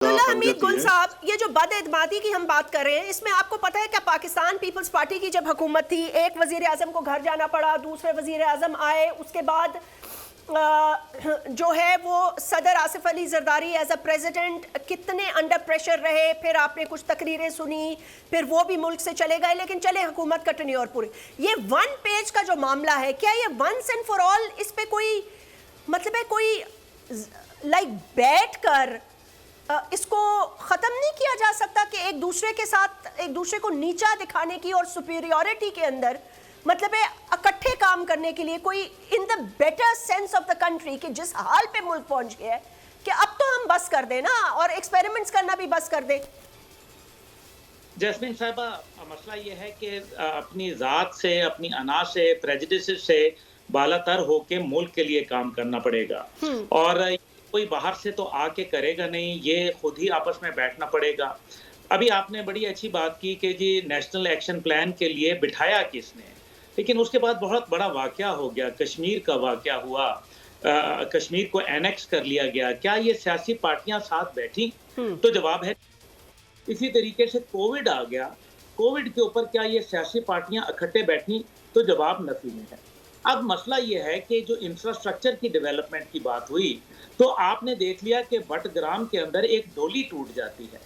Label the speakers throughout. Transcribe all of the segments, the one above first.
Speaker 1: حمید گل صاحب، یہ جو بد اعتمادی کی ہم بات کر رہے ہیں، اس میں آپ کو پتہ ہے کہ پاکستان پیپلز پارٹی کی جب حکومت تھی، ایک وزیر اعظم کو گھر جانا پڑا، دوسرے وزیر اعظم آئے، اس کے بعد جو ہے وہ صدر Asif Ali Zardari as a president کتنے انڈر پریشر رہے، پھر آپ نے کچھ تقریریں سنی، پھر وہ بھی ملک سے چلے گئے، لیکن چلے حکومت کا ٹینیور پوری. یہ ون پیج کا جو معاملہ ہے، کیا یہ ونس اینڈ فار آل اس پہ کوئی مطلب ہے کوئی لائک بیٹھ کر اس کو ختم نہیں کیا جا سکتا کہ ایک دوسرے کے ساتھ ایک دوسرے کو نیچا دکھانے کی اور سپیریورٹی کے اندر مطلب ہے اکٹھے کام کرنے کے لیے کوئی in the better sense of the country کہ جس حال پہ ملک پہنچ گیا ہے کہ اب تو ہم بس کر دیں نا اور ایکسپیریمنٹس کرنا بھی بس کر دیں.
Speaker 2: جیسمین صاحبہ، مسئلہ یہ ہے کہ اپنی ذات سے، اپنی انا سے، پریجڈسز سے بالا تر ہو کے ملک کے لیے کام کرنا پڑے گا، اور کوئی باہر سے تو آ کے کرے گا نہیں، یہ خود ہی آپس میں بیٹھنا پڑے گا. ابھی آپ نے بڑی اچھی بات کی کہ جی نیشنل ایکشن پلان کے لیے بٹھایا کس نے، لیکن اس کے بعد بہت بڑا واقعہ ہو گیا، کشمیر کا واقعہ ہوا، کشمیر کو اینیکس کر لیا گیا. کیا یہ سیاسی پارٹیاں ساتھ بیٹھی؟ تو جواب ہے. اسی طریقے سے کووڈ آ گیا، کووڈ کے اوپر کیا یہ سیاسی پارٹیاں اکٹھے بیٹھی؟ تو جواب نفی میں ہے. اب مسئلہ یہ ہے کہ جو انفراسٹرکچر کی ڈیولپمنٹ کی بات ہوئی تو آپ نے دیکھ لیا کہ بٹگرام کے اندر ایک ڈولی ٹوٹ جاتی ہے.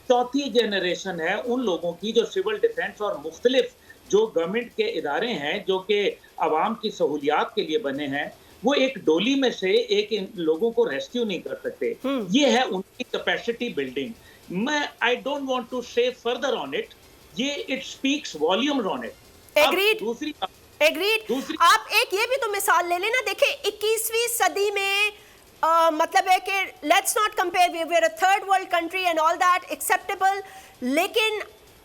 Speaker 2: چوتھی جنریشن ہے ان لوگوں کی جو سول ڈیفنس اور مختلف جو گورنمنٹ کے ادارے ہیں جو کہ عوام کی سہولیات کے لیے بنے ہیں، وہ ایک ڈولی میں سے ایک لوگوں کو ریسکیو نہیں کر سکتے. یہ ہے ان کی کیپیسٹی بلڈنگ. میں I don't want to say further on it, یہ it speaks volumes on it.
Speaker 1: Agreed
Speaker 2: دوسری
Speaker 1: آپ ایک یہ بھی تو مثال لے لیں نا. دیکھیں 21ویں صدی میں مطلب ہے کہ let's not compare, we are a third world country and all that acceptable, لیکن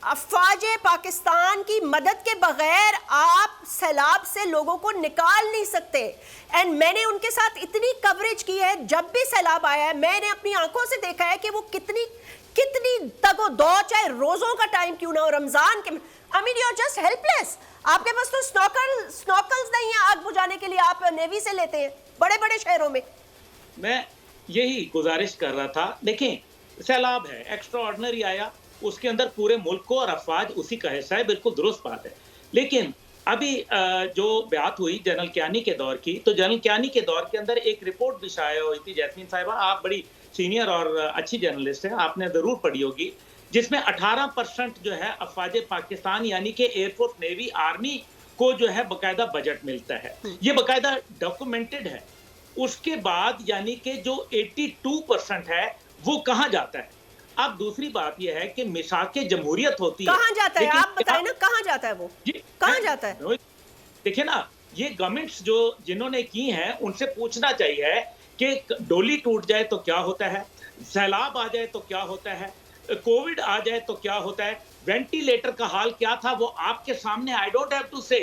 Speaker 1: افواج پاکستان کی مدد کے بغیر آپ سیلاب سے لوگوں کو نکال نہیں سکتے. اینڈ میں نے ان کے ساتھ اتنی کوریج کی ہے، جب بھی سیلاب آیا ہے میں نے اپنی آنکھوں سے دیکھا ہے کہ وہ کتنی تگ و دو، چاہے روزوں کا ٹائم کیوں نہ ہو، رمضان کے I mean you're just helpless. آپ کے پاس تو سنوکلز نہیں ہیں آگ بجھانے کے لیے، آپ نیوی سے لیتے ہیں بڑے بڑے شہروں میں.
Speaker 2: میں یہی گزارش کر رہا تھا. دیکھیں سیلاب ہے، ایکسٹرا آرڈنری آیا، اس کے اندر پورے ملک کو اور افواج اسی کا حصہ ہے، بالکل درست بات ہے. لیکن ابھی جو بات ہوئی جنرل کیانی کے دور کی، تو جنرل کیانی کے دور کے اندر ایک رپورٹ بھی شائع ہوئی تھی. جیسمین صاحبہ، آپ بڑی سینئر اور اچھی جرنلسٹ ہیں، آپ نے ضرور پڑھی ہوگی، جس میں 18% جو ہے افواج پاکستان یعنی کہ ایئر فورس، نیوی، آرمی کو جو ہے باقاعدہ بجٹ ملتا ہے. یہ باقاعدہ ڈاکومنٹڈ ہے. اس کے بعد یعنی کہ جو 82% ہے وہ کہاں جاتا ہے؟ اب دوسری بات یہ ہے کہ میثاق جمہوریت ہوتی ہے،
Speaker 1: کہاں جاتا ہے؟ آپ بتائیں نا کہاں جاتا ہے وہ، کہاں جاتا ہے؟
Speaker 2: دیکھیں نا، یہ گورنمنٹس جو جنہوں نے کی ہیں ان سے پوچھنا چاہیے کہ ڈولی ٹوٹ جائے تو کیا ہوتا ہے، سیلاب آ جائے تو کیا ہوتا ہے، کووڈ آ جائے تو کیا ہوتا ہے، وینٹیلیٹر کا حال کیا تھا وہ آپ کے سامنے. آئی ڈونٹ ہیو ٹو سے،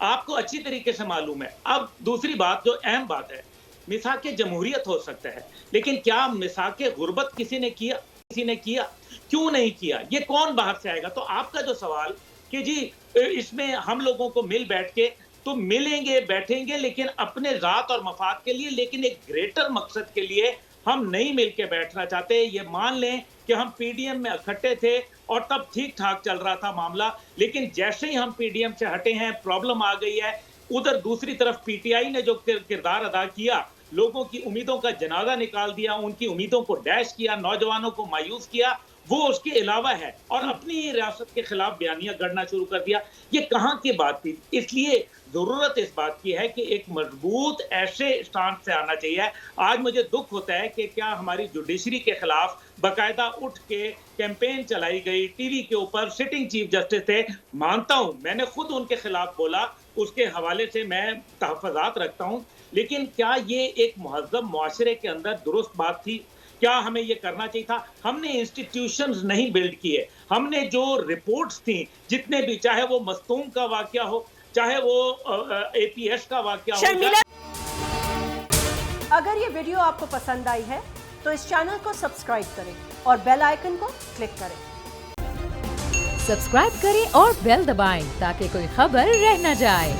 Speaker 2: آپ کو اچھی طریقے سے معلوم ہے. اب دوسری بات جو اہم بات ہے، میثاق جمہوریت ہو سکتا ہے، لیکن کیا میثاق غربت کسی نے کیا؟ کیوں نہیں کیا؟ یہ کون باہر سے آئے گا؟ تو آپ کا جو سوال کہ جی اس میں ہم لوگوں کو مل بیٹھ کے، تو ملیں گے، بیٹھیں گے، لیکن اپنے ذات اور مفاد کے لیے، لیکن ایک گریٹر مقصد کے لیے ہم نہیں مل کے بیٹھنا چاہتے. یہ مان لیں کہ ہم پی ڈی ایم میں اکٹھے تھے اور تب ٹھیک ٹھاک چل رہا تھا معاملہ، لیکن جیسے ہی ہم پی ڈی ایم سے ہٹے ہیں پرابلم آ گئی ہے. ادھر دوسری طرف پی ٹی آئی نے جو کردار ادا کیا، لوگوں کی امیدوں کا جنازہ نکال دیا، ان کی امیدوں کو ڈیش کیا، نوجوانوں کو مایوس کیا، وہ اس کے علاوہ ہے، اور اپنی ریاست کے خلاف بیانیاں گڑنا شروع کر دیا. یہ کہاں کی بات تھی؟ اس لیے ضرورت اس بات کی ہے کہ ایک مضبوط ایسے اسٹانس سے آنا چاہیے. آج مجھے دکھ ہوتا ہے کہ کیا ہماری جوڈیشری کے خلاف باقاعدہ اٹھ کے کیمپین چلائی گئی، ٹی وی کے اوپر سٹنگ چیف جسٹس تھے. مانتا ہوں میں نے خود ان کے خلاف بولا، اس کے حوالے سے میں تحفظات رکھتا ہوں، لیکن کیا یہ ایک مہذب معاشرے کے اندر درست بات تھی؟ کیا ہمیں یہ کرنا چاہیے تھا؟ ہم نے انسٹیٹیوشنز نہیں بلڈ کیے. ہم نے جو رپورٹس تھیں جتنے بھی، چاہے وہ مستونگ کا واقعہ ہو، چاہے وہ اے پی ایس کا واقعہ ہو.
Speaker 1: اگر یہ ویڈیو آپ کو پسند آئی ہے تو اس چینل کو سبسکرائب کریں اور بیل آئیکن کو کلک کریں.
Speaker 3: سبسکرائب کریں اور بیل دبائیں تاکہ کوئی خبر رہ نہ جائے.